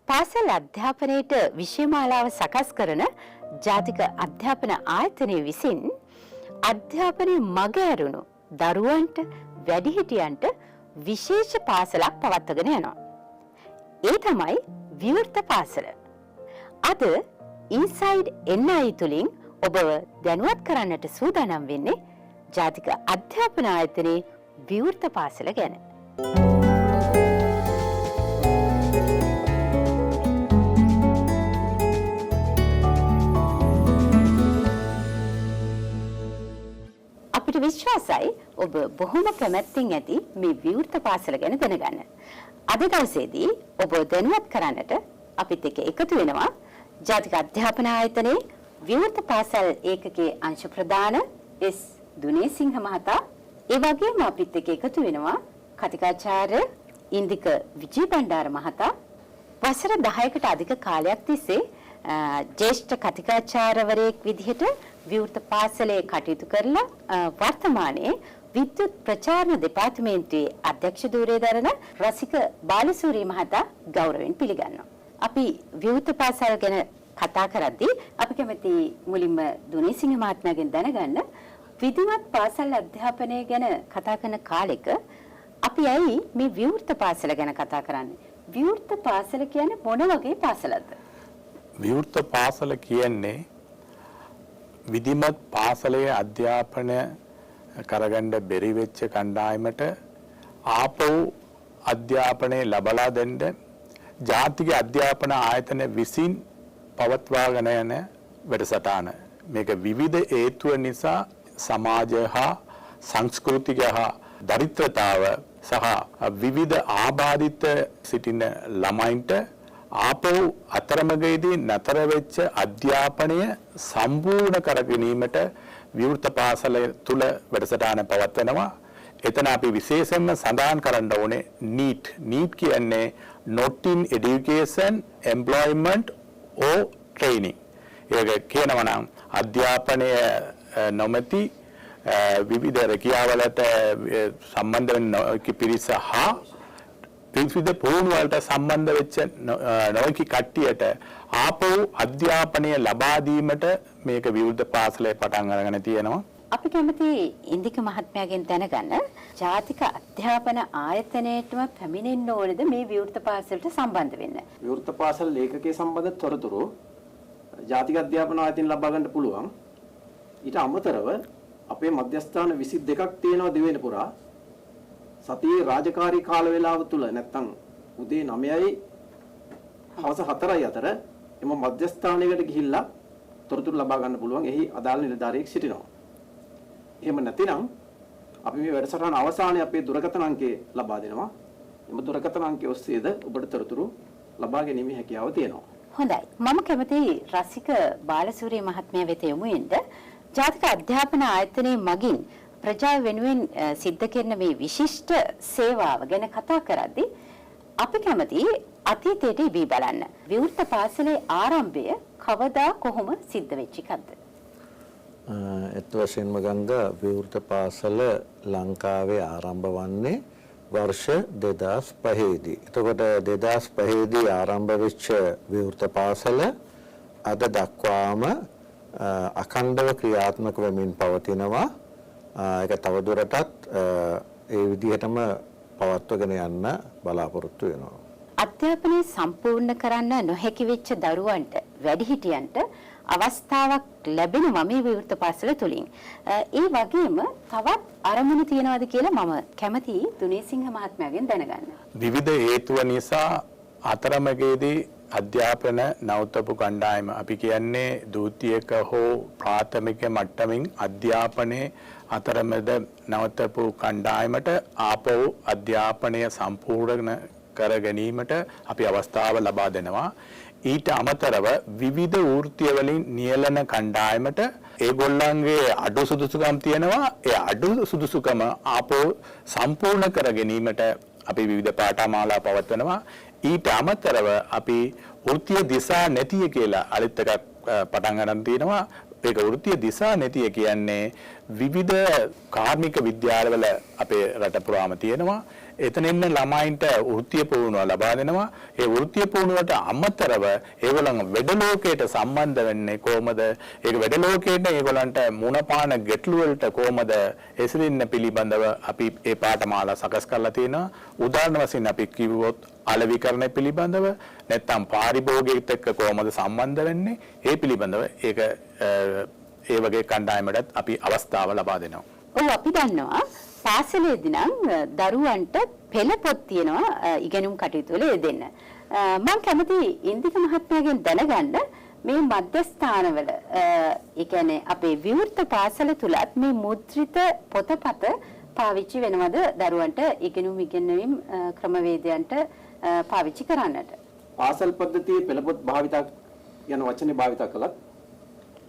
පාසල් අධ්‍යාපනයට විෂයමාලාව සකස් කරන ජාතික අධ්‍යාපන ආයතනය විසින් අධ්‍යාපනයේ මග ඇරුණු දරුවන්ට වැඩිහිටියන්ට විශේෂ පාසලක් පවත්වාගෙන යනවා. ඒ තමයි විවෘත පාසල. අද ඉන්සයිඩ් NI තුලින් ඔබව දැනුවත් කරන්නට සූදානම් වෙන්නේ ජාතික අධ්‍යාපන ආයතනයේ විවෘත පාසල ගැන. අපිට විශ්වාසයි ඔබ බොහොම කැමැත්තෙන් ඇති මේ විවෘත පාසල ගැන දැනගන්න. අද දවසේදී ඔබ දැනුවත් කරන්නට අපිත් එක්ක එකතු වෙනවා ජාතික අධ්‍යාපන ආයතනයේ විවෘත පාසල් ඒකකයේ අංශ ප්‍රධාන එස් දුනේසිංහ මහතා. ඒ වගේම අපිත් එක්ක එකතු වෙනවා කතිකාචාර්ය ඉන්දික විජේබණ්ඩාර මහතා. වසර 10කට අධික කාලයක් තිස්සේ ජ්‍යෙෂ්ඨ කතිකාචාර්යවරයෙක් විදිහට විවෘත පාසලේ කටයුතු කරලා වර්තමානයේ විද්‍යුත් ප්‍රචාරණ දෙපාර්තමේන්තුවේ අධ්‍යක්ෂ ධූරය දරන රසික බාලසූරිය මහතා ගෞරවයෙන් පිළිගන්නවා. අපි විවෘත පාසල් ගැන කතා කරද්දී අපි කැමති මුලින්ම දුනේසිංහ මහත්මයාගෙන් දැනගන්න විධිමත් පාසල් අධ්‍යාපනය ගැන කතා කරන කාලෙක අපි ඇයි මේ විවෘත පාසල ගැන කතා කරන්නේ? විවෘත පාසල කියන්නේ මොන වගේ පාසලක්ද? විවෘත පාසල කියන්නේ විධිමත් පාසලේ අධ්‍යාපනය කරගන්න බැරි වෙච්ච කණ්ඩායමට ආපහු අධ්‍යාපනය ලබා දෙන්න ජාතික අධ්‍යාපන ආයතන විසින් පවත්වාගෙන යන වැඩසටහන. මේක විවිධ හේතුව නිසා සමාජය හා සංස්කෘතික හා දරිද්‍රතාව සහ විවිධ ආබාධිත සිටින ළමයින්ට ආපහු අතරමඟදී නතර වෙච්ච අධ්‍යාපනය සම්පූර්ණ කර ගැනීමට විවෘත පාසල තුල වැඩසටහන පවත්වනවා. එතන අපි විශේෂයෙන්ම සඳහන් කරන්න ඕනේ NEET කියන්නේ Not in Education, Employment or Training. ඒක කියනවා නම් අධ්‍යාපනය නොමැති විවිධ රැකියාවලට සම්බන්ධ වෙන පිරිස හා විවිධ පුහුණු වලට සම්බන්ධ වෙච්ච නොයෙකි කට්ටියට ආපහු අධ්‍යාපනය ලබා දීමට මේක විවෘත පාසලේ පටන් අරගෙන තියෙනවා. අපි කැමති ඉන්දික මහත්මයාගෙන් දැනගන්න ජාතික අධ්‍යාපන ආයතනයටම පැමිණෙන්න ඕනේද මේ විවෘත පාසලට සම්බන්ධ වෙන්න? විවෘත පාසල ලේඛකයේ සම්බන්ධ තොරතුරු ජාතික අධ්‍යාපන ආයතනයෙන් ලබා ගන්න පුළුවන්. ඊට අමතරව අපේ මධ්‍යස්ථාන 22ක් තියෙනවා දිවෙන පුරා. සතියේ රාජකාරී කාල වේලාව තුල නැත්තම් උදේ 9යි හවස 4යි අතර එම මධ්‍යස්ථානයකට ගිහිල්ලා තොරතුරු ලබා ගන්න පුළුවන්. එහි අදාළ නිලධාරියෙක් සිටිනවා. එහෙම නැතිනම් අපි මේ වැඩසටහන අවසානයේ අපේ දුරකථන අංකය ලබා දෙනවා. එම දුරකථන අංකය ඔස්සේද ඔබට තොරතුරු ලබා ගැනීමේ හැකියාව තියෙනවා. හොඳයි. මම කැමති රසික බාලසූරිය මහත්මයා වෙත යමු වෙන්න. ජාතික අධ්‍යාපන ආයතනයේ මගින් ප්‍රජාව වෙනුවෙන් සිද්ධ කරන මේ විශිෂ්ට සේවාව ගැන කතා කරද්දී අපි කැමති අතීතයට ඉබී බලන්න. විවෘත පාසලේ ආරම්භය කවදා කොහොම සිද්ධ වෙච්ච එකක්ද? ඒත් වශයෙන්ම ගංග විවෘත පාසල ලංකාවේ ආරම්භ වන්නේ වර්ෂ 2005 දී. එතකොට 2005 දී ආරම්භ වෙච්ච විවෘත පාසල අද දක්වාම අඛණ්ඩව ක්‍රියාත්මක වෙමින් පවතිනවා. ඒක තවදුරටත් ඒ විදිහටම පවත්වාගෙන යන්න බලාපොරොත්තු වෙනවා. අධ්‍යාපනය සම්පූර්ණ කරන්න නොහැකි වෙච්ච දරුවන්ට වැඩිහිටියන්ට අවස්ථාවක් ලැබෙනවා මේ විවෘත පාසල තුලින්. ඒ වගේම තවත් අරමුණු තියනවාද කියලා මම කැමතියි දුනේසිංහ මහත්මයාගෙන් දැනගන්න. විවිධ හේතුව නිසා අතරමැදදී අධ්‍යාපන නවතපු කණ්ඩායම අපි කියන්නේ ද්විතීයික හෝ ප්‍රාථමික මට්ටමින් අධ්‍යාපනයේ අතරමැද නවතපු කණ්ඩායමට ආපහු අධ්‍යාපනය සම්පූර්ණ කර ගැනීමට අපි අවස්ථාව ලබා දෙනවා. ඊට අමතරව විවිධ වෘත්තීය වලින් නියැලෙන කණ්ඩායමට ඒගොල්ලන්ගේ අඩු සුදුසුකම් තියෙනවා. ඒ අඩු සුදුසුකම ආපහු සම්පූර්ණ කර ගැනීමට අපි විවිධ පාඨමාලා පවත්වනවා. ඊට අමතරව අපි වෘත්තීය දිසා නැතිය කියලා අලිත් එකක් පටන් ගන්න තියෙනවා. ඒක වෘත්තීය දිසා නැතිය කියන්නේ විවිධ කාර්මික විද්‍යාලවල අපේ රට පුරාම තියෙනවා. එතන ඉන්න ළමයින්ට වෘත්තීය පුහුණුව ලබා දෙනවා. ඒ වෘත්තීය පුහුණුවට අමතරව ඒගොල්ලන් වැඩ ලෝකයට සම්බන්ධ වෙන්නේ කොහොමද? ඒක වැඩ ලෝකයට ඒගොල්ලන්ට මුණපාන ගැටලු වලට කොහොමද එසෙදින්න පිළිබඳව අපි ඒ පාඨමාලා සකස් කරලා තියෙනවා. උදාහරණ වශයෙන් අපි කිව්වොත් අලෙවිකරණය පිළිබඳව නැත්නම් පාරිභෝගිකත් එක්ක කොහොමද සම්බන්ධ වෙන්නේ? ඒ පිළිබඳව ඒක ඒ වගේ කණ්ඩායමකට අපි අවස්ථාව ලබා දෙනවා. ඔව් අපි දන්නවා පාසලේදී නම් දරුවන්ට පෙළ පොත් තියෙනවා ඉගෙනුම් කටයුතු වල යෙදෙන්න. මම කැමති ඉන්දික මහත්මයාගෙන් දැනගන්න මේ මධ්‍යස්ථානවල ඒ කියන්නේ අපේ විවෘත පාසල තුලත් මේ මුද්‍රිත පොතපත පාවිච්චි වෙනවද දරුවන්ට ඉගෙනුම් ඉගෙනීම් ක්‍රමවේදයන්ට පාවිච්චි කරන්නට? පාසල් පද්ධතියේ පෙළපොත් භාවිතා යන වචනේ භාවිතා කළත්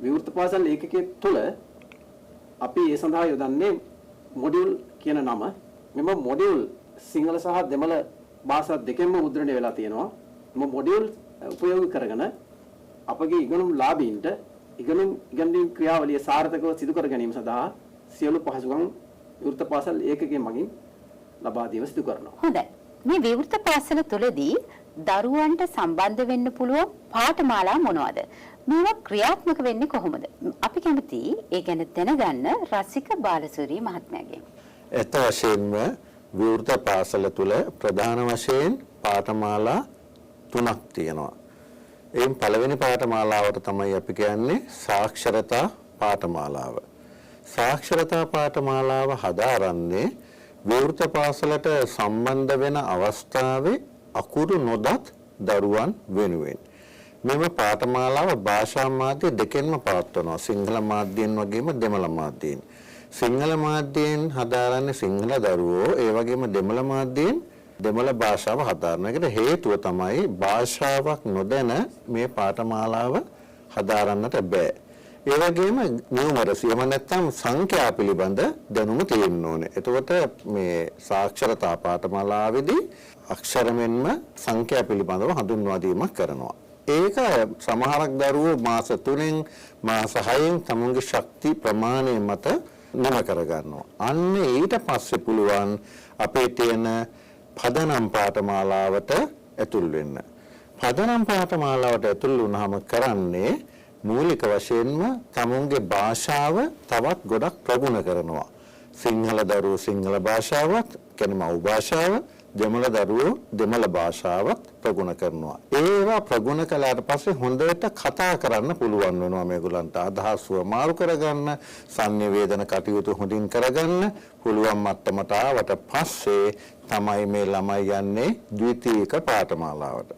විවෘත පාසල් ඒකකයේ තුල අපි ඒ සඳහා යොදන්නේ මොඩියුල් කියන නම. මෙම මොඩියුල් සිංහල සහ දෙමළ භාෂා දෙකෙන්ම මුද්‍රණය වෙලා තියෙනවා. මෙම මොඩියුල් උපයෝගී කරගෙන අපගේ ඉගෙනුම් ලාභීන්ට ඉගෙනීම් ක්‍රියාවලිය සාර්ථකව සිදු කර ගැනීම සඳහා සියලු පහසුකම් විවෘත පාසල් ඒකකයේ මගින් ලබා දීම සිදු කරනවා. හොඳයි. මේ විවෘත පාසල තුලදී දරුවන්ට සම්බන්ධ වෙන්න පුළුවන් පාඨමාලා මොනවද? මේවා ක්‍රියාත්මක වෙන්නේ කොහොමද? අපි කැමති ඒ ගැන දැනගන්න රසික බාලසූරිය මහත්මයාගෙන්. ඇත්ත වශයෙන්ම විවෘත පාසල තුල ප්‍රධාන වශයෙන් පාඨමාලා 3ක් තියෙනවා. එයින් පළවෙනි පාඨමාලාවට තමයි අපි කියන්නේ සාක්ෂරතා පාඨමාලාව. සාක්ෂරතා පාඨමාලාව හදාරන්නේ විවෘත පාසලට සම්බන්ධ වෙන අවස්ථාවේ අකුරු නොදත් දරුවන් වෙනුවෙන්. මෙම පාඨමාලාව භාෂා මාධ්‍ය දෙකෙන්ම පවත්වනවා. සිංහල මාධ්‍යයෙන් වගේම දෙමළ මාධ්‍යයෙන්. සිංහල මාධ්‍යයෙන් හදාරන්නේ සිංහල දරුවෝ, ඒ වගේම දෙමළ මාධ්‍යයෙන් දෙමළ භාෂාව හදාරන එකට හේතුව තමයි භාෂාවක් නොදැන මේ පාඨමාලාව හදාරන්නට බෑ. ඒ වගේම නියුමරසි එහෙම නැත්නම් සංඛ්‍යා පිළිබඳ දැනුම තියෙන්න ඕනේ. එතකොට මේ සාක්ෂරතා පාඨමාලාවේදී අක්ෂර මෙන්ම සංඛ්‍යා පිළිබඳව හඳුන්වා දීමක් කරනවා. ඒක සමහරක් දරුවෝ මාස 3න් මාස 6න් තමුන්ගේ ශක්ති ප්‍රමාණය මත නම කරගන්නවා. අන්න ඊට පස්සේ පුළුවන් අපේ තියෙන පදනම් පාඨමාලාවට ඇතුල් වෙන්න. පදනම් පාඨමාලාවට ඇතුල් වුණාම කරන්නේ මූලික වශයෙන්ම තමුන්ගේ භාෂාව තවත් ගොඩක් ප්‍රගුණ කරනවා. සිංහල දරුවෝ සිංහල භාෂාවත්, කියන්නේ මව් භාෂාව, දෙමළ දරුවෝ දෙමළ භාෂාවත් ප්‍රගුණ කරනවා. ඒවා ප්‍රගුණ කළාට පස්සේ හොඳට කතා කරන්න පුළුවන් වෙනවා මේගොල්ලන්ට. අදහස් මාරු කරගන්න, සංනිවේදන කටයුතු හොඳින් කරගන්න පුළුවන් මට්ටමට ආවට පස්සේ තමයි මේ ළමයි යන්නේ ද්විතීයික පාඨමාලාවට.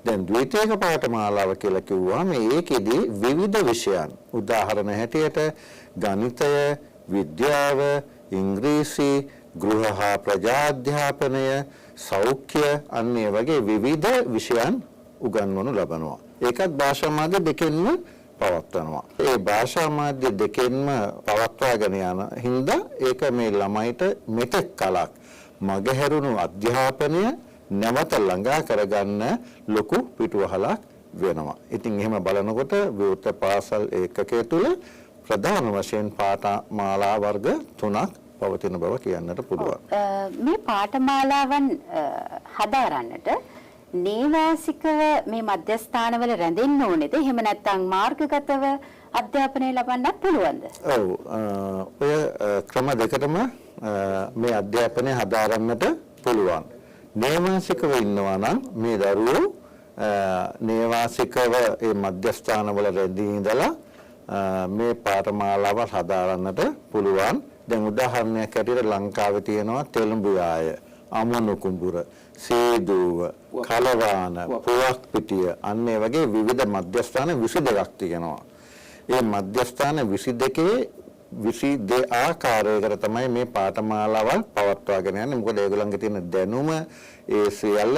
දැන් ද්විතීයික පාඨමාලාව කියලා කිව්වම මේකෙදි විවිධ විෂයන්, උදාහරණ හැටියට ගණිතය, විද්‍යාව, ඉංග්‍රීසි, ගෘහ හා ප්‍රජාධ්‍යාපනය, සෞඛ්‍ය, අන්නේ වගේ විවිධ විෂයන් උගන්වනු ලබනවා. ඒකත් භාෂා මාධ්‍ය දෙකෙන්ම පවත්වනවා. ඒ භාෂා මාධ්‍ය දෙකෙන්ම පවත්වාගෙන යන හින්දා ඒක මේ ළමයිට මෙතෙක් කලක් මගහැරුණු අධ්‍යාපනය නැවත ළඟා කරගන්න ලොකු පිටුවහලක් වෙනවා. ඉතින් එහෙම බලනකොට විවෘත පාසල් ඒකකයේ තුල ප්‍රධාන වශයෙන් පාඨමාලා වර්ග 3ක් පවතින බව කියන්නට පුළුවන්. මේ පාඨමාලාවන් හදාරන්නට නේවාසිකව මේ මධ්‍යස්ථානවල රැඳෙන්න ඕනේද? එහෙම නැත්නම් මාර්ගගතව අධ්‍යාපනය ලබන්නත් පුළුවන්ද? ඔව්. ඔය ක්‍රම දෙකටම මේ අධ්‍යාපනය හදාරන්නට පුළුවන්. නේවාසිකව ඉන්නවා නම් මේ දරුවෝ නේවාසිකව ඒ මධ්‍යස්ථානවල රැඳී ඉඳලා මේ පාඨමාලාව හදාරන්නට පුළුවන්. දැන් උදාහරණයක් ඇටියට ලංකාවේ තියෙනවා තෙලඹුයාය, අමනුකුඹුර, සේදුව, කලවාන, පුවක්පිටිය, අන්න ඒ වගේ විවිධ මධ්‍යස්ථාන 22ක් තියෙනවා. ඒ මධ්‍යස්ථාන 22 ආකාරයකට තමයි මේ පාඨමාලාවල් පවත්වාගෙන යන්නේ. මොකද ඒගොල්ලන්ගේ තියෙන දැනුම ඒ සියල්ල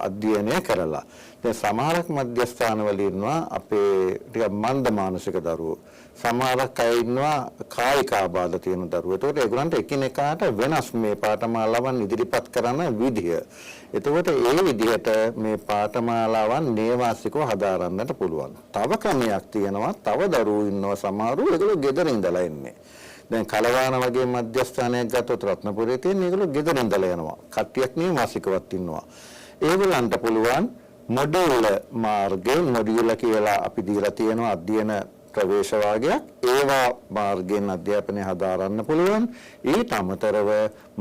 අධ්‍යයනය කරලා. දැන් සමහරක් මධ්‍යස්ථානවල ඉන්නවා අපේ ටික මන්ද මානසික දරුවෝ. සමහරක් අය ඉන්නවා කායික ආබාධ තියෙන දරුවෝ. ඒතකොට ඒගොල්ලන්ට එකිනෙකාට වෙනස් මේ පාඨමාලාවන් ඉදිරිපත් කරන විදිය. එතකොට ඒ විදිහට මේ පාඨමාලාවන් නේවාසිකව හදාරන්නට පුළුවන්. තව ක්‍රමයක් තියෙනවා. තව දරුවෝ ඉන්නවා සමහරව ඒගොල්ලෝ ගෙදර ඉඳලා ඉන්නේ. දැන් කලවාන වගේ මධ්‍යස්ථානයක් ගත්තොත් රත්නපුරේ තියෙන ඒගොල්ලෝ ගෙදර ඉඳලා යනවා. කට්ටියක් නියමාසිකවත් ඉන්නවා. ඒගොල්ලන්ට පුළුවන් මොඩියුල මාර්ගයෙන් මොඩියුල කියලා අපි දීලා තියෙනවා අධ්‍යයන ප්‍රවේශ වාගයක්. ඒවා මාර්ගයෙන් අධ්‍යාපනය හදාරන්න පුළුවන්. ඊට අමතරව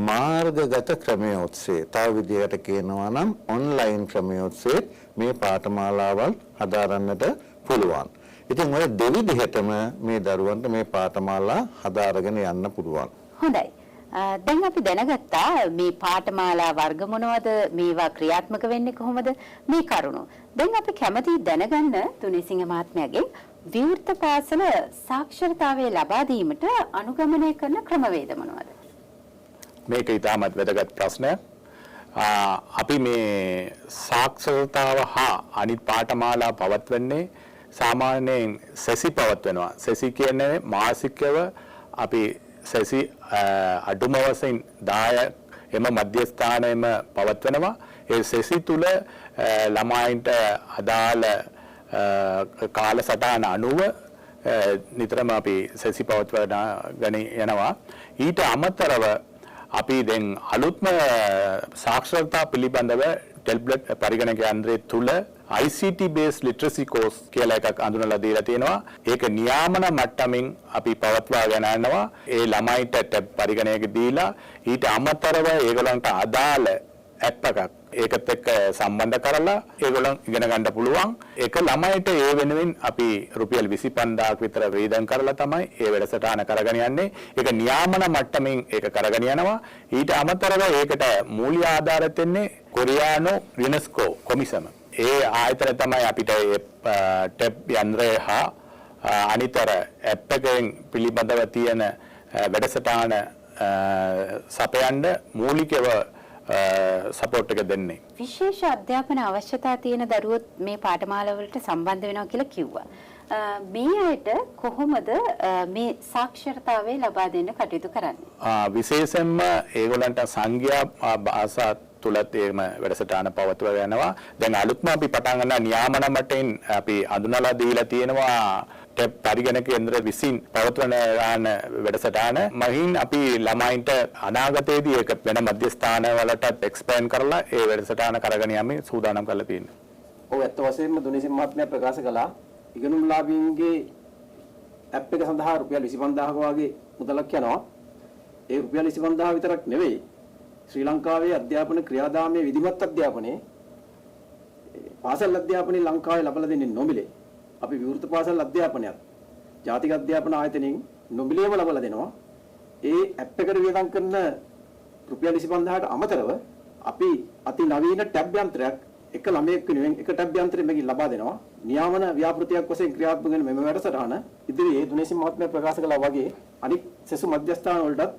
මාර්ගගත ක්‍රමයේ ඔස්සේ තව විදිහකට කියනවා නම් ඔන්ලයින් ක්‍රමයේ ඔස්සේ මේ පාඨමාලාවල් හදාරන්නට පුළුවන්. ඉතින් ඔය දෙවිදිහටම මේ දරුවන්ට මේ පාඨමාලා හදාරගෙන යන්න පුළුවන්. හොඳයි. දැන් අපි දැනගත්තා මේ පාඨමාලා වර්ග මොනවද, මේවා ක්‍රියාත්මක වෙන්නේ කොහොමද, මේ කරුණු. දැන් අපි කැමති දැනගන්න තුනේසිංහ මහත්මයාගෙන් විවෘත පාසල සාක්ෂරතාවයේ ලබා දීමට අනුගමනය කරන ක්‍රමවේද මොනවද? මේක ඉතාමත් වැදගත් ප්‍රශ්නයක්. අපි මේ සාක්ෂරතාව හා අනිත් පාඨමාලා පවත්වන්නේ සාමාන්‍යයෙන් සෙසි පවත්වනවා. සෙසි කියන්නේ මාසිකව අපි සෙසි අඩුම වශයෙන් 10 එම මධ්‍යස්ථානයේම පවත්වනවා. ඒ සෙසි තුල ළමයින්ට අදාළ කාලසටහන අනුව නිතරම අපි සෙසි පවත්වගෙන යනවා. ඊට අමතරව අපි දැන් අලුත්ම සාක්ෂරතා පිළිබඳව ටෙල්බ්ලට් පරිගණක යන්ත්‍රය තුල ICT based literacy course කියලා එකක් අඳුනලා දීලා තියෙනවා. ඒක නියාමන මට්ටමින් අපි පවත්වාගෙන යනවා. ඒ ළමයින්ට ටැබ් පරිගණකයක දීලා ඊට අමතරව ඒගොල්ලන්ට අදාළ ඇප් එකක් ඒකත් එක්ක සම්බන්ධ කරලා ඒගොල්ලන් ඉගෙන ගන්න පුළුවන්. ඒක ළමයින්ට ඒ වෙනුවෙන් අපි රුපියල් 25000ක් විතර වේදම් කරලා තමයි ඒ වැඩසටහන කරගෙන යන්නේ. ඒක නියාමන මට්ටමින් ඒක කරගෙන යනවා. ඊට අමතරව ඒකට මූල්‍ය ආධාර දෙන්නේ කොරියානු යුනෙස්කෝ කොමිසම. ඒ ආයතන තමයි අපිට ටැබ් යන්ත්‍රය හා අනිතර ඇප් එකෙන් පිළිබඳව තියෙන වැඩසටහන සපයන්න මූලිකව සපෝට් එක දෙන්නේ. විශේෂ අධ්‍යාපන අවශ්‍යතා තියෙන දරුවොත් මේ පාඨමාලා වලට සම්බන්ධ වෙනවා කියලා කිව්වා. මේ අයට කොහොමද මේ සාක්ෂරතාවය ලබා දෙන්න කටයුතු කරන්නේ? විශේෂයෙන්ම ඒගොල්ලන්ට සංඛ්‍යා භාෂා තුලත් එහෙම වැඩසටහන පවත්වලා යනවා. දැන් අලුත්ම අපි පටන් ගන්න නියාමන මට්ටමින් අපි අඳුනලා දීලා තියෙනවා ටැබ් පරිගණක කේන්ද්‍ර විසින් පවත්වන වැඩසටහන. මහින් අපි ළමයින්ට අනාගතයේදී ඒක වෙන මධ්‍යස්ථාන වලට එක්ස්පෑන්ඩ් කරලා ඒ වැඩසටහන කරගෙන යමින් සූදානම් කරලා තියෙනවා. ඔව් ඇත්ත වශයෙන්ම දුනිසිංහ මහත්මයා ප්‍රකාශ කළා ඉගෙනුම්ලාභීන්ගේ ඇප් එක සඳහා රුපියල් 25000ක වගේ මුදලක් යනවා. ඒ රුපියල් 25000 විතරක් නෙවෙයි ශ්‍රී ලංකාවේ අධ්‍යාපන ක්‍රියාදාමයේ විධිමත් අධ්‍යාපනයේ පාසල් අධ්‍යාපනයේ ලංකාවේ ලබා දෙන්නේ නොමිලේ. අපි විවෘත පාසල් අධ්‍යාපනයත් ජාතික අධ්‍යාපන ආයතනයෙන් නොමිලේම ලබා දෙනවා. ඒ ඇප් එකට වියදම් කරන රුපියල් 25000ට අමතරව අපි අති නවීන ටැබ් යන්ත්‍රයක් එක ළමයෙක් වෙනුවෙන් එක ටැබ් යන්ත්‍රයක් මේකෙන් ලබා දෙනවා. නියාමන ව්‍යාපෘතියක් වශයෙන් ක්‍රියාත්මක වෙන මෙම වැඩසටහන ඉදිරියේ දුනේසිංහ මහත්මයා ප්‍රකාශ කළා වගේ අනිත් සෙසු මධ්‍යස්ථාන වලටත්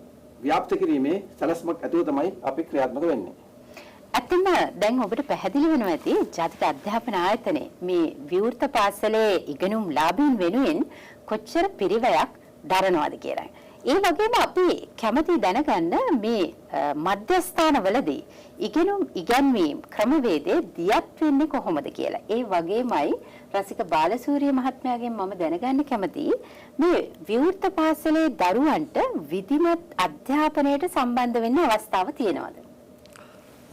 ව්‍යාප්ත කිරීමේ සැලැස්මක් ඇතුව තමයි අපි ක්‍රියාත්මක වෙන්නේ. ඇත්තම දැන් ඔබට පැහැදිලි වෙනවා ඇති ජාතික අධ්‍යාපන ආයතනයේ මේ විවෘත පාසලේ ඉගෙනුම් ලාභීන් වෙනුවෙන් කොච්චර පිරිවැයක් දරනවද කියලා. ඒ වගේම අපි කැමති දැනගන්න මේ මධ්‍යස්ථානවලදී ඉගෙනුම් ඉගැන්වීම් ක්‍රමවේදයේ දියත් වෙන්නේ කොහොමද කියලා. ඒ වගේමයි රසික බාලසූරිය මහත්මයාගෙන් මම දැනගන්න කැමතියි මේ විවෘත පාසලේ දරුවන්ට විධිමත් අධ්‍යාපනයට සම්බන්ධ වෙන්න අවස්ථාව තියෙනවද?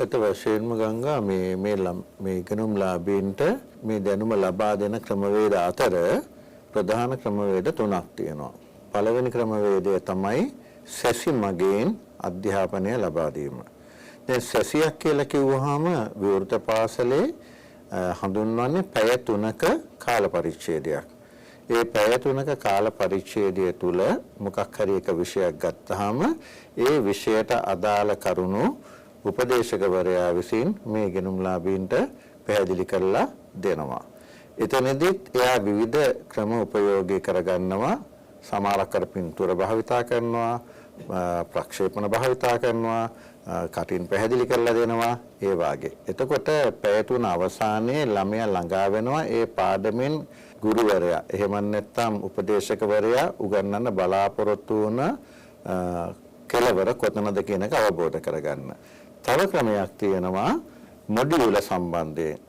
ඒත් වශයෙන්ම ගංගා මේ ඉගෙනුම්ලාභීන්ට මේ දැනුම ලබා දෙන ක්‍රමවේද අතර ප්‍රධාන ක්‍රමවේද තුනක් තියෙනවා. පළවෙනි ක්‍රමවේදය තමයි සෙසි මගින් අධ්‍යාපනය ලබා දීම. දැන් සෙසියක් කියලා කිව්වහම විවෘත පාසලේ හඳුන්වන්නේ පැය 3ක කාල පරිච්ඡේදයක්. ඒ පැය 3ක කාල පරිච්ඡේදය තුල මොකක් හරි එක විෂයක් ගත්තාම ඒ විෂයට අදාළ කරුණු උපදේශකවරයා විසින් මේ ඉගෙනුම්ලාභීන්ට පැහැදිලි කරලා දෙනවා. එතනදිත් එයා විවිධ ක්‍රම උපයෝගී කරගන්නවා. සමහරක් අර පින්තූර භාවිතා කරනවා, ප්‍රක්ෂේපණ භාවිතා කරනවා, කටින් පැහැදිලි කරලා දෙනවා ඒ වාගේ. එතකොට පැය 3 අවසානයේ ළමයා ළඟා වෙනවා ඒ පාඩමෙන් ගුරුවරයා එහෙම නැත්නම් උපදේශකවරයා උගන්වන්න බලාපොරොත්තු වන කෙලවර කොතනද කියන එක අවබෝධ කරගන්න. තව ක්‍රමයක් තියෙනවා මොඩියුල සම්බන්ධයෙන්.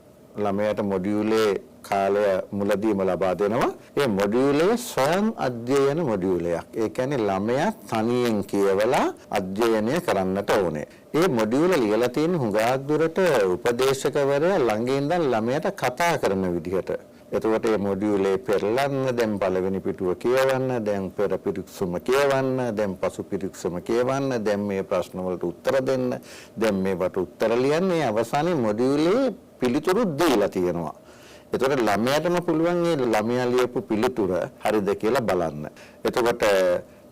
ළමයාට මොඩියුලේ කාලය මුලදීම ලබා දෙනවා. ඒ මොඩියුලය ස්වයං අධ්‍යයන මොඩියුලයක්. ඒ කියන්නේ ළමයා තනියෙන් කියවලා අධ්‍යයනය කරන්නට ඕනේ. ඒ මොඩියුල ලියලා තියෙන හුඟක් දුරට උපදේශකවරයා ළඟ ඉඳන් ළමයාට කතා කරන විදිහට. එතකොට මේ මොඩියුලේ පෙරලන්න, දැන් පළවෙනි පිටුව කියවන්න, දැන් පෙර පිරික්සුම කියවන්න, දැන් පසු පිරික්සුම කියවන්න, දැන් මේ ප්‍රශ්න වලට උත්තර දෙන්න, දැන් මේවට උත්තර ලියන්නේ. අවසානයේ මොඩියුලේ පිළිතුරු දීලා තියෙනවා. එතකොට ළමයාටම පුළුවන් මේ ළමයා ලියපු පිළිතුර හරිද කියලා බලන්න. එතකොට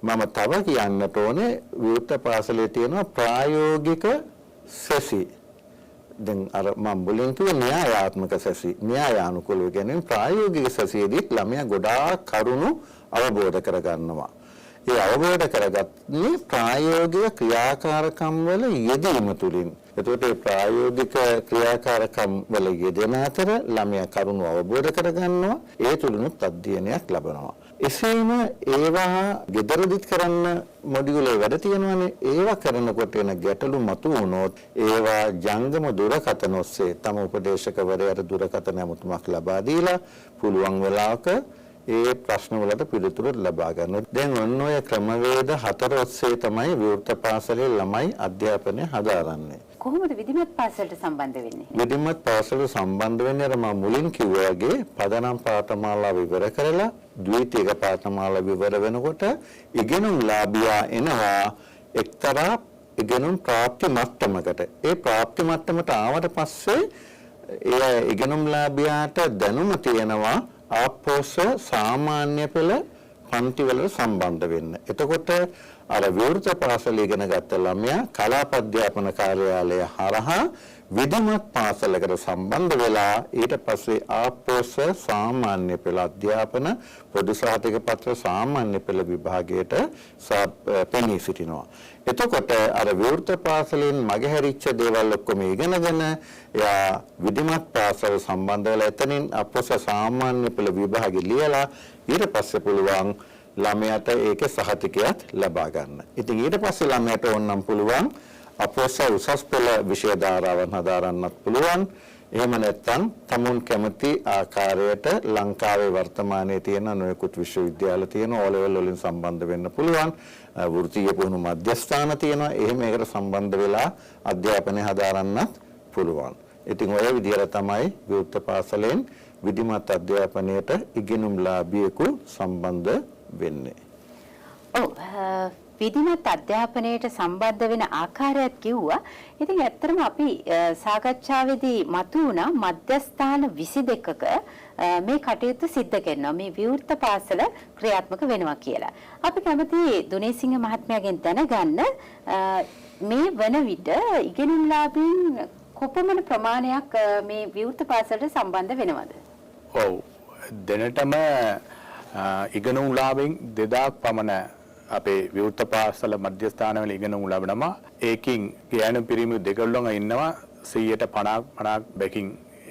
මම තව කියන්නට ඕනේ විවෘත පාසලේ තියෙන ප්‍රායෝගික සෙසි. දැන් අර මම මුලින් කිව්ව න්‍යායාත්මක සැසි න්‍යායානුකූලව කියන්නේ ප්‍රායෝගික සැසියේදී ළමයා ගොඩාක් කරුණු අවබෝධ කරගන්නවා. ඒ අවබෝධ කරගන්නේ ප්‍රායෝගික ක්‍රියාකාරකම් වල යෙදීම තුළින්. එතකොට මේ ප්‍රායෝගික ක්‍රියාකාරකම් වල යෙදෙන අතර ළමයා කරුණු අවබෝධ කරගන්නවා. ඒ තුළිනුත් අධ්‍යයනයක් ලබනවා. එසේම ඒවා ගෙදරදිත් කරන්න මොඩියුලේ වැඩ තියෙනවානේ. ඒවා කරනකොට එන ගැටලු මතු වුණොත් ඒවා ජංගම දුරකථන ඔස්සේ තම උපදේශකවරයාට දුරකථන ඇමතුමක් ලබා දීලා පුළුවන් වෙලාවක ඒ ප්‍රශ්න වලට පිළිතුරු ලබා ගන්න. දැන් ඔන්න ඔය ක්‍රමවේද 4 ඔස්සේ තමයි විවෘත පාසලේ ළමයි අධ්‍යාපනය හදාරන්නේ. කොහොමද විධිමත් පාසලට සම්බන්ධ වෙන්නේ? විධිමත් පාසලට සම්බන්ධ වෙන්නේ අර මම මුලින් කිව්වා වගේ පදනම් පාඨමාලාව ඉවර කරලා ද්විතීයික පාඨමාලාව ඉවර වෙනකොට ඉගෙනුම් ලාභියා එනවා එක්තරා ඉගෙනුම් ප්‍රාප්ති මට්ටමකට. ඒ ප්‍රාප්ති මට්ටමට ආවට පස්සේ ඒ ඉගෙනුම් ලාභියාට දැනුම තියෙනවා ආපෝස සාමාන්‍ය පෙළ පන්ති වලට සම්බන්ධ වෙන්න. එතකොට අර විවෘත පාසල ඉගෙන ගත්ත ළමයා කලාප අධ්‍යාපන කාර්යාලය හරහා විධිමත් පාසලකට සම්බන්ධ වෙලා ඊට පස්සේ ආපෝස සාමාන්‍ය පෙළ අධ්‍යාපන පොදු සහතික පත්‍ර සාමාන්‍ය පෙළ විභාගයට පෙනී සිටිනවා. එතකොට අර විවෘත පාසලෙන් මගහැරිච්ච දේවල් ඔක්කොම ඉගෙනගෙන එයා විධිමත් පාසල සම්බන්ධ වෙලා එතනින් අපොස සාමාන්‍ය පෙළ විභාගෙ ලියලා ඊට පස්සේ පුළුවන් ළමයාට ඒකේ සහතිකයක් ලබා ගන්න. ඉතින් ඊට පස්සේ ළමයාට ඕනනම් පුළුවන් අපොස උසස් පෙළ විෂය ධාරාවන් හදාරන්නත් පුළුවන්. එහෙම නැත්නම් තමුන් කැමති ආකාරයට ලංකාවේ වර්තමානයේ තියෙන නොයෙකුත් විශ්වවිද්‍යාල තියෙන ඕ-ලෙවල් වලින් සම්බන්ධ වෙන්න පුළුවන්. වෘත්තීය පුහුණු මධ්‍යස්ථාන තියෙනවා. එහෙම ඒකට සම්බන්ධ වෙලා අධ්‍යාපනය හදාරන්නත් පුළුවන්. ඉතින් ඔය විදිහට තමයි විවෘත පාසලෙන් විධිමත් අධ්‍යාපනයට ඉගෙනුම්ලාභියෙකු සම්බන්ධ වෙන්නේ. ඔව් විධිමත් අධ්‍යාපනයට සම්බන්ධ වෙන ආකාරයක් කිව්වා. ඉතින් ඇත්තටම අපි සාකච්ඡාවේදී මතුවුණා මධ්‍යස්ථාන 22ක මේ කටයුතු සිද්ධ කරනවා. මේ විවෘත පාසල ක්‍රියාත්මක වෙනවා කියලා. අපි කැමති දුනේසිංහ මහත්මයාගෙන් දැනගන්න මේ වන විට ඉගෙනුම්ලාභීන් කොපමණ ප්‍රමාණයක් මේ විවෘත පාසලට සම්බන්ධ වෙනවද? ඔව් දැනටම ඉගෙනුම්ලාභීන් 2000ක් පමණ අපේ විවෘත පාසල මධ්‍යස්ථානවල ඉගෙනුම් ලබනවා. ඒකින් ගෑනු පිරිමි දෙගොල්ලම ඉන්නවා 50% බැකින්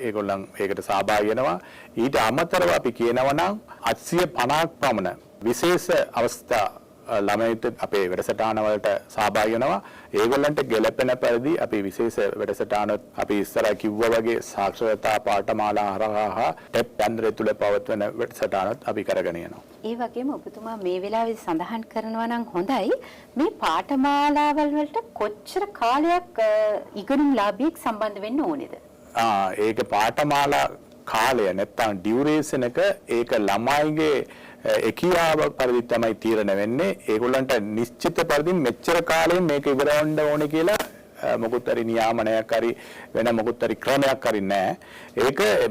ඒගොල්ලන් ඒකට සහභාගී වෙනවා. ඊට අමතරව අපි කියනවා නම් 850ක් පමණ විශේෂ අවස්ථා ළමයින්ට අපේ වැඩසටහන වලට සහභාගී වෙනවා. ඒගොල්ලන්ට ගැළපෙන පරිදි අපි විශේෂ වැඩසටහන අපි ඉස්සර කිව්වා වගේ සාක්ෂරතා පාඨමාලා හරහා ටෙප් යන්ත්‍රය තුල පවත්වන වැඩසටහනත් අපි කරගෙන යනවා. ඒ වගේම ඔබතුමා මේ වෙලාවේ සඳහන් කරනවා නම් හොඳයි මේ පාඨමාලාවල් වලට කොච්චර කාලයක් ඉගෙනුම්ලාභියෙක් සම්බන්ධ වෙන්න ඕනේද? ඒක පාඨමාලා කාලය නැත්තම් ඩියුරේෂන් එක ඒක ළමයිගේ එකියාව පරිදි තමයි තීරණය වෙන්නේ. ඒගොල්ලන්ට නිශ්චිත පරිදි මෙච්චර කාලෙන් මේක ඉවර වෙන්න ඕනේ කියලා මොකුත් හරි නියාමනයක් හරි වෙන මොකුත් හරි ක්‍රමයක් හරි නැහැ.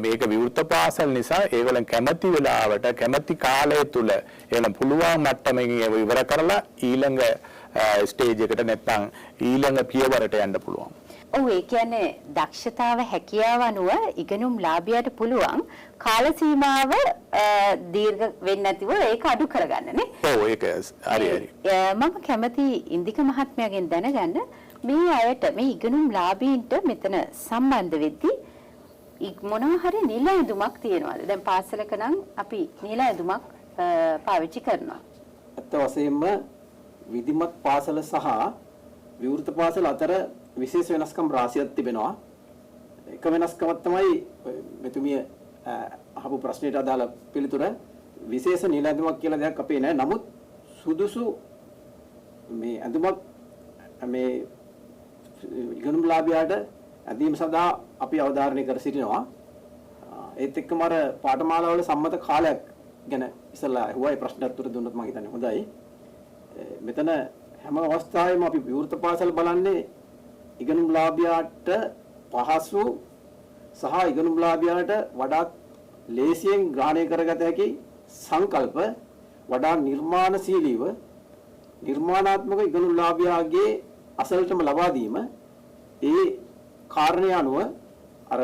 මේක විවෘත පාසල් නිසා ඒගොල්ලන් කැමැති වෙලාවට කැමැති කාලය තුල ඒගොල්ලන් පුළුවන් මට්ටමකින් ඒව ඉවර කරලා ඊළඟ ස්ටේජ් එකට නැත්තම් ඊළඟ පියවරට යන්න පුළුවන්. ඔව් ඒ කියන්නේ දක්ෂතාව හැකියාව අනුව ඉගෙනුම් ලාභියාට පුළුවන් කාල සීමාව දීර්ඝ වෙන්නේ නැතිව ඒක අඩු කරගන්න නේ. ඔව් ඒක හරි. මම කැමති ඉන්දික මහත්මයාගෙන් දැනගන්න මේ අයට මේ ඉගෙනුම් ලාභීන්ට මෙතන සම්බන්ධ වෙද්දී මොනවා හරි නිල ඇඳුමක් තියෙනවද? දැන් පාසලක නම් අපි නිල ඇඳුමක් පාවිච්චි කරනවා. ඇත්ත වශයෙන්ම විධිමත් පාසල සහ විවෘත පාසල අතර විශේෂ වෙනස්කම් රාශියක් තිබෙනවා. එක වෙනස්කමක් තමයි මෙතුමිය අහපු ප්‍රශ්නෙට අදාළ පිළිතුර විශේෂ නිල ඇඳුමක් කියලා දෙයක් අපේ නැහැ. නමුත් සුදුසු මේ ඇඳුමක් මේ ඉගෙනුම්ලාභියාට ඇඳීම සඳහා අපි අවධාරණය කර සිටිනවා. ඒත් එක්කම අර පාඨමාලාවල සම්මත කාලයක් ගැන ඉස්සලා අහුවා. ඒ ප්‍රශ්නට උත්තර දුන්නොත් මම හිතන්නේ හොඳයි. මෙතන හැම අවස්ථාවෙම අපි විවෘත පාසල් බලන්නේ ඉගෙනුම්ලාභියාට පහසු සහ ඉගෙනුම්ලාභියාට වඩා ලේසියෙන් ග්‍රහණය කරගත හැකි සංකල්ප වඩා නිර්මාණශීලීව නිර්මාණාත්මක ඉගෙනුම්ලාභියාගේ අසලටම ලබා දීම ඒ කාරණය අනුව අර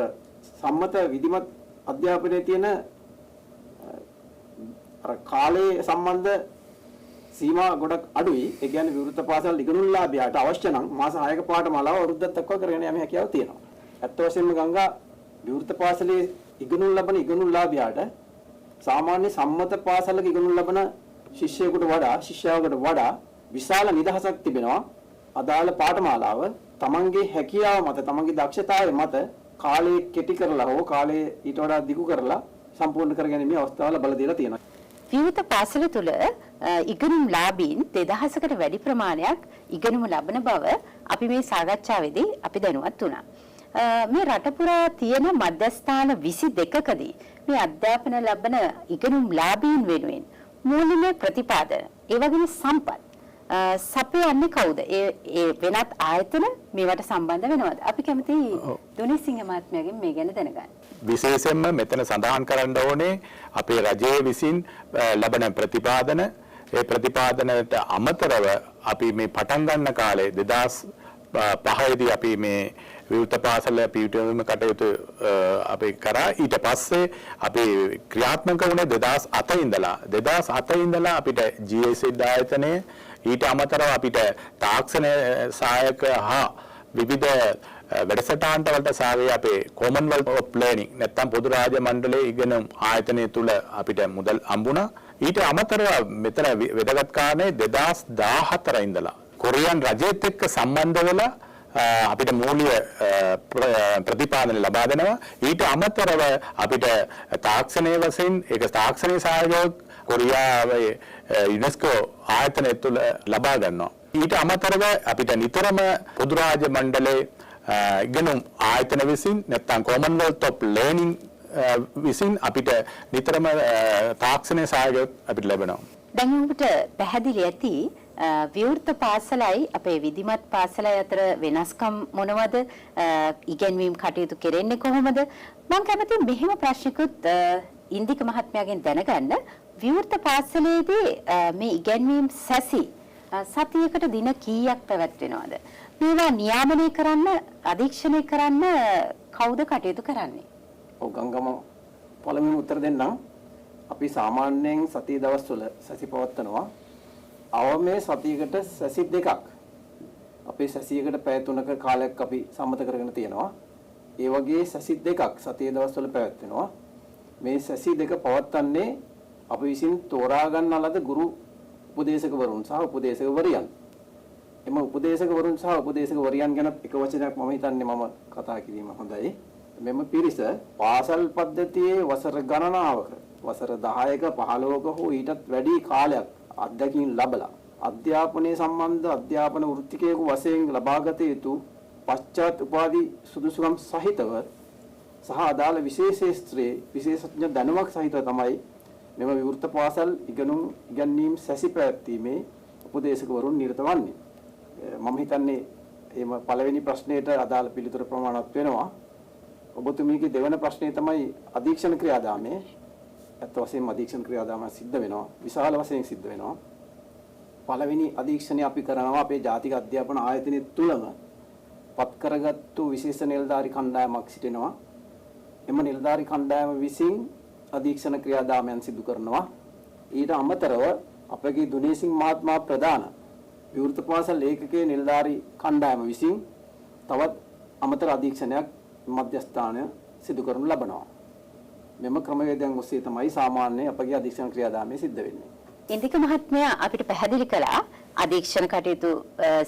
සම්මත විධිමත් අධ්‍යාපනයේ තියෙන අර කාලයේ සම්බන්ධ සීමා ගොඩක් අඩුයි. ඒ කියන්නේ විවෘත පාසල් ඉගෙනුම්ලාභියාට අවශ්‍ය නම් මාස 6ක පාඨමාලාව අවුරුද්දක් දක්වා කරගෙන යෑමේ හැකියාව තියෙනවා. ඇත්ත වශයෙන්ම ගංගා විවෘත පාසලේ ඉගෙනුම් ලබන ඉගෙනුම්ලාභියාට සාමාන්‍ය සම්මත පාසලක ඉගෙනුම් ලබන ශිෂ්‍යයෙකුට වඩා විශාල නිදහසක් තිබෙනවා. අදාළ පාඨමාලාව තමන්ගේ හැකියාව මත තමන්ගේ දක්ෂතාවය මත කාලය කෙටි කරලා හෝ කාලය ඊට වඩා දිගු කරලා සම්පූර්ණ කරගැනීමේ අවස්ථාව ලබා දීලා තියෙනවා. විවෘත පාසල තුල ඉගෙනුම්ලාභීන් 2000කට වැඩි ප්‍රමාණයක් ඉගෙනුම ලබන බව අපි මේ සාකච්ඡාවේදී අපි දැනුවත් වුණා. මේ රට පුරා තියෙන මධ්‍යස්ථාන 22කදී මේ අධ්‍යාපන ලබන ඉගෙනුම්ලාභීන් වෙනුවෙන් මූලික ප්‍රතිපාදන ඒ වගේම සම්පත් සපයන්නේ කවුද? ඒ වෙනත් ආයතන මේවට සම්බන්ධ වෙනවද? අපි කැමති දුනිසිංහ මහත්මයාගෙන් මේ ගැන දැනගන්න. විශේෂයෙන්ම මෙතන සඳහන් කරන්න ඕනේ අපේ රජයේ විසින් ලබන ප්‍රතිපාදන ඒ ප්‍රතිපාදනයට අමතරව අපි මේ පටන් ගන්න කාලේ 2005 දී අපි මේ විවෘත පාසල පිටුවීම කටයුතු අපි කරා. ඊට පස්සේ අපි ක්‍රියාත්මක වුණේ 2007 ඉඳලා අපිට GSED ආයතනය ඊට අමතරව අපිට තාක්ෂණ සහායක හා විවිධ වැඩසටහන් වලට සාවේ අපේ කොමන්වෙල්ත් ඔෆ් ලර්නින් නැත්නම් පොදු රාජ්‍ය මණ්ඩලයේ ඉගෙනුම් ආයතනය තුල අපිට මුදල් හම්බුණා. ඊට අමතරව මෙතන වැදගත් කාරණේ 2014 ඉඳලා කොරියන් රජයේත් එක්ක සම්බන්ධ වෙලා අපිට මූලික ප්‍රතිපාදන ලබා දෙනවා. ඊට අමතරව අපිට තාක්ෂණයේ වශයෙන් ඒක තාක්ෂණීය සහයෝග කොරියාවේ යුනෙස්කෝ ආයතනය තුළ ලබා ගන්නවා. ඊට අමතරව අපිට නිතරම පොදු රාජ්‍ය මණ්ඩලයේ ඉගෙනුම් ආයතන විසින් නැත්නම් කොමන්වෙල්ත් ඔෆ් ලර්නින් විසින් අපිට නිතරම තාක්ෂණීය සහයෝග අපිට ලැබෙනවා. දැන් ඔබට පැහැදිලි ඇති විවෘත පාසලයි අපේ විධිමත් පාසලයි අතර වෙනස්කම් මොනවද? ඉගෙනීම් කටයුතු කෙරෙන්නේ කොහොමද? මම කැමති මෙහෙම ප්‍රශ්නකුත් ඉන්දික මහත්මයාගෙන් දැනගන්න. විවෘත පාසලේදී මේ ඉගෙනීම් සැසි සතියකට දින කීයක් පැවැත්වෙනවද? මේවා නියාමනය කරන්න, අධීක්ෂණය කරන්න කවුද කටයුතු කරන්නේ? ඔව් ගංගම පළමුවෙන් උත්තර දෙන්නම්. අපි සාමාන්‍යයෙන් සතිය දවස්වල සැසි පවත්වනවා. අවමේ සතියකට සැසි දෙකක්. අපේ සැසියකට පැය 3ක කාලයක් අපි සම්මත කරගෙන තියෙනවා. ඒ වගේ සැසි දෙකක් සතිය දවස්වල පැවැත්වෙනවා. මේ සැසි දෙක පවත්වන්නේ අපි විසින් තෝරා ගන්නා ලද ගුරු උපදේශකවරුන් සහ උපදේශකවරියන්. එම උපදේශකවරුන් සහ උපදේශකවරියන් ගැන එක වචනයක් මම හිතන්නේ මම කතා කිරීම හොඳයි. මෙම පිරිස පාසල් පද්ධතියේ වසර ගණනාවක වසර 10ක 15ක හෝ ඊටත් වැඩි කාලයක් අධ්‍යක්ෂින් ලැබලා අධ්‍යාපනයේ සම්බන්ධ අධ්‍යාපන වෘත්තිකයෙකු වශයෙන් ලබාගත යුතු පශ්චාත් උපාධි සුදුසුකම් සහිතව සහ අදාළ විශේෂ ශාස්ත්‍රයේ විශේෂඥ දැනුමක් සහිතව තමයි මෙම විවෘත පාසල් ඉගෙනීම් සැසි පැවැත්වීමේ උපදේශකවරුන් නිරත වන්නේ. මම හිතන්නේ එම පළවෙනි ප්‍රශ්නයට අදාළ පිළිතුර ප්‍රමාණවත් වෙනවා. ඔබතුමීගේ දෙවන ප්‍රශ්නේ තමයි අධීක්ෂණ ක්‍රියාදාමයේ. අත් වශයෙන්ම අධීක්ෂණ ක්‍රියාදාම සිද්ධ වෙනවා. විශාල වශයෙන් සිද්ධ වෙනවා. පළවෙනි අධීක්ෂණය අපි කරනවා අපේ ජාතික අධ්‍යාපන ආයතනය තුලම පත් කරගත්තු විශේෂ නිලධාරි කණ්ඩායමක් සිටිනවා. එම නිලධාරි කණ්ඩායම විසින් අධීක්ෂණ ක්‍රියාදාමයන් සිදු කරනවා. ඊට අමතරව අපගේ දුනේසිංහ මහත්මයා ප්‍රධාන විවෘත පාසල් ඒකකයේ නිලධාරි කණ්ඩායම විසින් තවත් අමතර අධීක්ෂණයක් මධ්‍යස්ථානය සිදු කරනු ලබනවා. මෙම ක්‍රමවේදයන් ඔස්සේ තමයි සාමාන්‍ය අපගේ අධීක්ෂණ ක්‍රියාදාමය සිද්ධ වෙන්නේ. ඉන්දික මහත්මයා අපිට පැහැදිලි කළා අධීක්ෂණ කටයුතු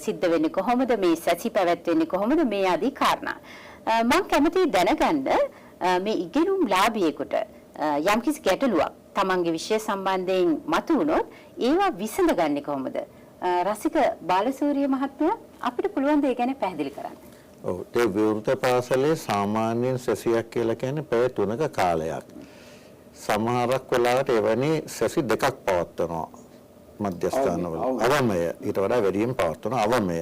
සිද්ධ වෙන්නේ කොහොමද, මේ සැසි පැවැත්වෙන්නේ කොහොමද, මේ ආදී කාරණා. මම කැමතියි දැනගන්න මේ ඉගෙනුම් ලාභියෙකුට යම්කිසි ගැටලුවක් තමන්ගේ විෂය සම්බන්ධයෙන් මතුවුණොත් ඒවා විසඳගන්නේ කොහොමද? රසික බාලසූරිය මහත්මයා අපිට පුළුවන් දේ ගැන පැහැදිලි කරන්න. ඔව් ඒ විවෘත පාසලේ සාමාන්‍යයෙන් සෙසියක් කියලා කියන්නේ පැය 3ක කාලයක්. සමහරක් වෙලාවට එවැනි සෙසි දෙකක් පවත්වනවා මධ්‍යස්ථානවල. අවමය ඊට වඩා වැඩියෙන් පවත්වන අවමය.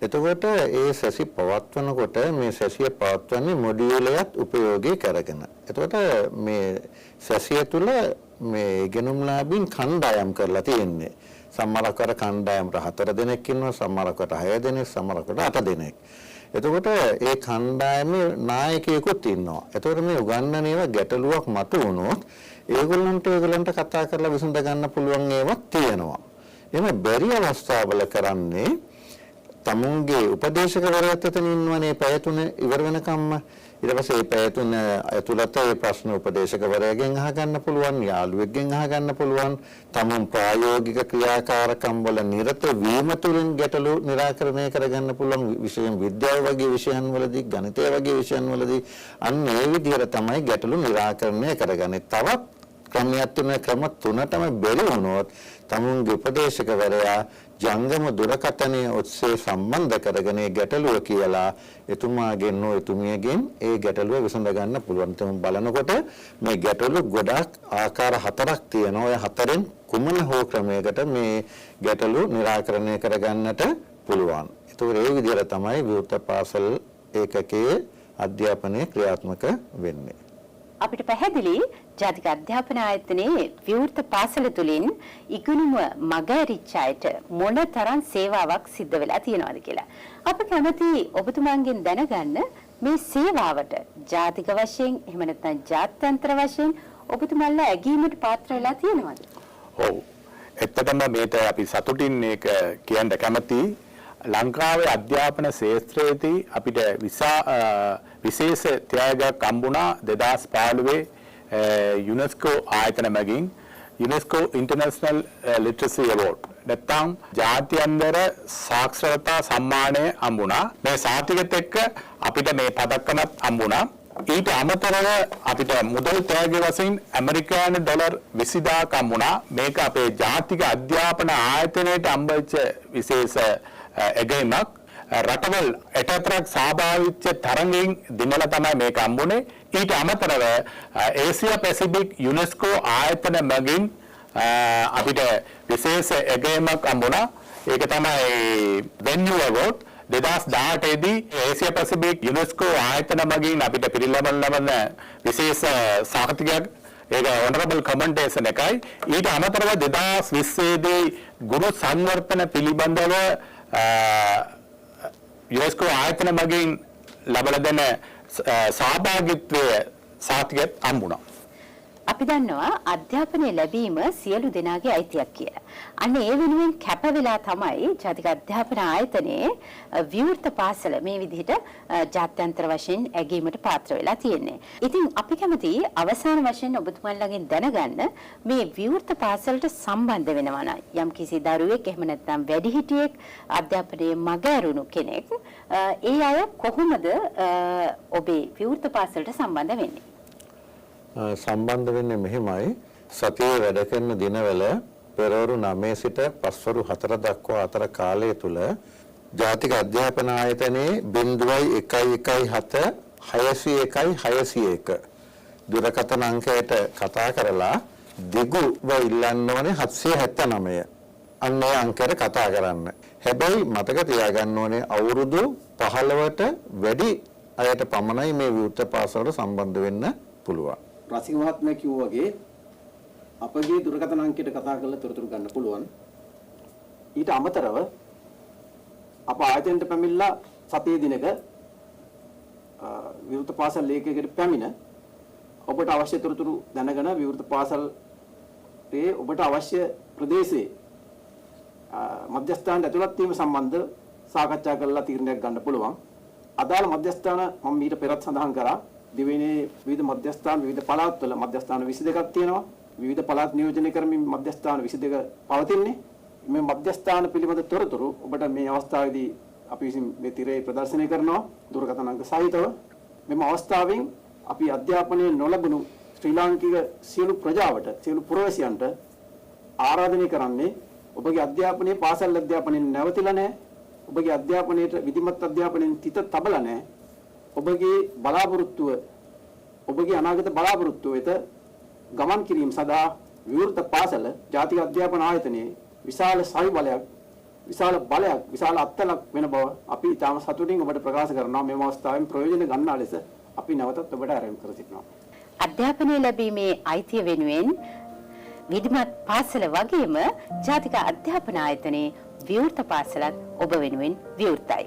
එතකොට ඒ සෙසි පවත්වනකොට මේ සෙසිය පවත්වන්නේ මොඩියුලයක් උපයෝගී කරගෙන. එතකොට මේ සෙසිය තුල මේ ඉගෙනුම්ලාභීන් කණ්ඩායම් කරලා තියෙන්නේ. සමහරකට කණ්ඩායමට 4 දෙනෙක් ඉන්නවා, සමහරකට 6 දෙනෙක්, සමහරකට 8 දෙනෙක්. එතකොට ඒ කණ්ඩායමේ නායකයෙකුත් ඉන්නවා. එතකොට මේ උගන්වන ඒවා ගැටලුවක් මතු වුණොත් ඒගොල්ලන්ට කතා කරලා විසඳ ගන්න පුළුවන් ඒවා තියෙනවා. එහෙම බැරි අවස්ථාවල කරන්නේ තමුන්ගේ උපදේශකවරයාත් එතන ඉන්නවනේ පැය 3 ඉවර වෙනකම්ම. ඊට පස්සේ මේ පැය 3 ඇතුළත ඒ ප්‍රශ්න උපදේශකවරයාගෙන් අහගන්න පුළුවන්, යාළුවෙක්ගෙන් අහගන්න පුළුවන්. තමුන් ප්‍රායෝගික ක්‍රියාකාරකම් වල නිරත වීම තුළින් ගැටලු निराකරණය කරගන්න පුළුවන්. විශේෂයෙන් විද්‍යාව වගේ විෂයන් වලදී, ගණිතය වගේ විෂයන් වලදී අන්න ඒ විදිහට තමයි ගැටලු निराකරණය කරගන්නේ. තවත් ක්‍රමයක් තුන ක්‍රම තුනටම බැරි වුණොත් තමුන්ගේ උපදේශකවරයා ජංගම දුරකථනයේ ඔස්සේ සම්බන්ධ කරගෙන ගැටලුව කියලා එතුමාගෙන් හෝ එතුමියගෙන් ඒ ගැටලුව විසඳ ගන්න පුළුවන්. තම බලනකොට මේ ගැටලු ගොඩක් ආකාර 4ක් තියෙනවා. ඔය 4න් කුමන හෝ ක්‍රමයකට මේ ගැටලු निराකරණය කරගන්නට පුළුවන්. ඒතකොට ඒ විදිහට තමයි විවෘත පාසල් ඒකකයේ අධ්‍යාපනය ක්‍රියාත්මක වෙන්නේ. අපිට පැහැදිලි ජාතික අධ්‍යාපන ආයතනයේ විවෘත පාසල තුලින් ඉගෙනුම මගහැරිච්ච අයට මොනතරම් සේවාවක් සිද්ධ වෙලා තියෙනවද කියලා. අප කැමති ඔබතුමාගෙන් දැනගන්න මේ සේවාවට ජාතික වශයෙන් එහෙම නැත්නම් ජාත්‍යන්තර වශයෙන් ඔබතුමාලා ඇගීමට පාත්‍ර වෙලා තියෙනවද? ඔව්. ඇත්තටම මේක අපි සතුටින් මේක කියන්න කැමතියි. ලංකාවේ අධ්‍යාපන ශාස්ත්‍රයේදී අපිට විශේෂ ත්‍යාගයක් හම්බුණා 2015 යුනෙස්කෝ ආයතන මගින් UNESCO International Literacy Award. නැත්නම් ජාත්‍යන්තර සාක්ෂරතා සම්මානය හම්බුණා. මේ සාතිකෙත් එක්ක අපිට මේ පදක්කමත් හම්බුණා. ඊට අමතරව අපිට මුදල් තෑග්‍ය වශයෙන් ඇමරිකානු ඩොලර් 20000ක් හම්බුණා. මේක අපේ ජාතික අධ්‍යාපන ආයතනයට හම්බෙච්ච විශේෂ එගේමක්. රටවල් 68ක් සහභාගීච්ච තරඟින් දිනලා තමයි මේක හම්බුනේ. ඊට අමතරව ඒසියා පැසිෆික් යුනෙස්කෝ ආයතන මගින් අපිට විශේෂ එගේමක් හම්බුණා. ඒක තමයි වෙන්යු අවෝඩ් 2018 දී ඒසියා පැසිෆික් යුනෙස්කෝ ආයතන මගින් අපිට පිරිනමන ලබන විශේෂ සාහිත්‍යයක්. ඒක ඔනරබල් කමෙන්ටේෂන් එකයි. ඊට අමතරව 2020 දී ගුරු සංවර්ධන පිළිබඳව UNESCO ආයතන මගින් ලබලා දෙන සහභාගීත්වය සාතිකත් හම්බුණා. අපි දන්නවා අධ්‍යාපනය ලැබීම සියලු දෙනාගේ අයිතියක් කියලා. අන්න ඒ වෙනුවෙන් කැප වෙලා තමයි ජාතික අධ්‍යාපන ආයතනයේ විවෘත පාසල මේ විදිහට ජාත්‍යන්තර වශයෙන් ඇගීමට පාත්‍ර වෙලා තියෙන්නේ. ඉතින් අපි කැමති අවසාන වශයෙන් ඔබතුමන්ලාගෙන් දැනගන්න මේ විවෘත පාසලට සම්බන්ධ වෙනවා නම් යම්කිසි දරුවෙක් එහෙම නැත්නම් වැඩිහිටියෙක් අධ්‍යාපනයේ මගහැරුණු කෙනෙක් ඒ අය කොහොමද ඔබේ විවෘත පාසලට සම්බන්ධ වෙන්නේ? සම්බන්ධ වෙන්නේ මෙහිමයි. සතියේ වැඩ කරන දිනවල පෙරවරු 9 සිට පස්වරු 4 දක්වා අතර කාලය තුල ජාතික අධ්‍යාපන ආයතනයේ 0.117 601 දුරකථන අංකයට කතා කරලා දිගුව ඉල්ලන්න ඕනේ 779. අන්න ඒ අංකයට කතා කරන්න. හැබැයි මතක තියාගන්න ඕනේ අවුරුදු 15ට වැඩි අයට පමණයි මේ විවෘත පාසලට සම්බන්ධ වෙන්න පුළුවන්. රසික මහත්මයා කිව්වා වගේ අපගේ දුරකථන අංකයට කතා කරලා තොරතුරු ගන්න පුළුවන්. ඊට අමතරව අප ආයතනයට පැමිණලා සතියේ දිනක විවෘත පාසල් ලේකකයට පැමිණ ඔබට අවශ්‍ය තොරතුරු දැනගෙන විවෘත පාසලේ ඔබට අවශ්‍ය ප්‍රදේශයේ මධ්‍යස්ථානට ඇතුළත් වීම සම්බන්ධ සාකච්ඡා කරලා තීරණයක් ගන්න පුළුවන්. අදාළ මධ්‍යස්ථාන මම ඊට පෙරත් සඳහන් කරා. දිවයිනේ විවිධ මධ්‍යස්ථාන විවිධ පළාත්වල මධ්‍යස්ථාන 22ක් තියෙනවා. විවිධ පළාත් නියෝජනය කරමින් මධ්‍යස්ථාන 22 පවතින්නේ. මේ මධ්‍යස්ථාන පිළිබඳ තොරතුරු ඔබට මේ අවස්ථාවේදී අපි විසින් මේ තිරේ ප්‍රදර්ශනය කරනවා දුරකථන අංක සහිතව. මෙම අවස්ථාවෙන් අපි අධ්‍යාපනයේ නොලබුණු ශ්‍රී ලාංකික සියලු ප්‍රජාවට සියලු පුරවැසියන්ට ආරාධනය කරන්නේ ඔබගේ අධ්‍යාපනයේ පාසල් අධ්‍යාපනයෙන් නැවතිලා නැහැ. ඔබගේ අධ්‍යාපනයේට විධිමත් අධ්‍යාපනයෙන් තිත තබලා නැහැ. ඔබගේ බලාපොරොත්තුව ඔබගේ අනාගත බලාපොරොත්තුව වෙත ගමන් කිරීම සඳහා විවෘත පාසල ජාතික අධ්‍යාපන ආයතනයේ විශාල සවි බලයක් විශාල බලයක් විශාල අත්ලක් වෙන බව අපි ඊටම සතුටින් ඔබට ප්‍රකාශ කරනවා. මේ අවස්ථාවෙන් ප්‍රයෝජන ගන්නා ලෙස අපි නැවතත් ඔබට ආරම්භ කර සිටිනවා. අධ්‍යාපනය ලැබීමේ අයිතිය වෙනුවෙන් විධිමත් පාසල වගේම ජාතික අධ්‍යාපන ආයතනයේ විවෘත පාසලත් ඔබ වෙනුවෙන් විවෘතයි.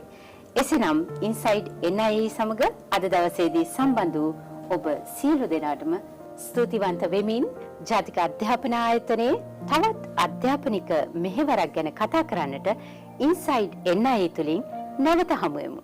එසේනම් ඉන්සයිඩ් NIE සමග අද දවසේදී සම්බන්ධ වූ ඔබ සියලු දෙනාටම ස්තුතිවන්ත වෙමින් ජාතික අධ්‍යාපන ආයතනයේ තවත් අධ්‍යාපනික මෙහෙවරක් ගැන කතා කරන්නට ඉන්සයිඩ් NIE තුලින් නැවත හමු වෙමු.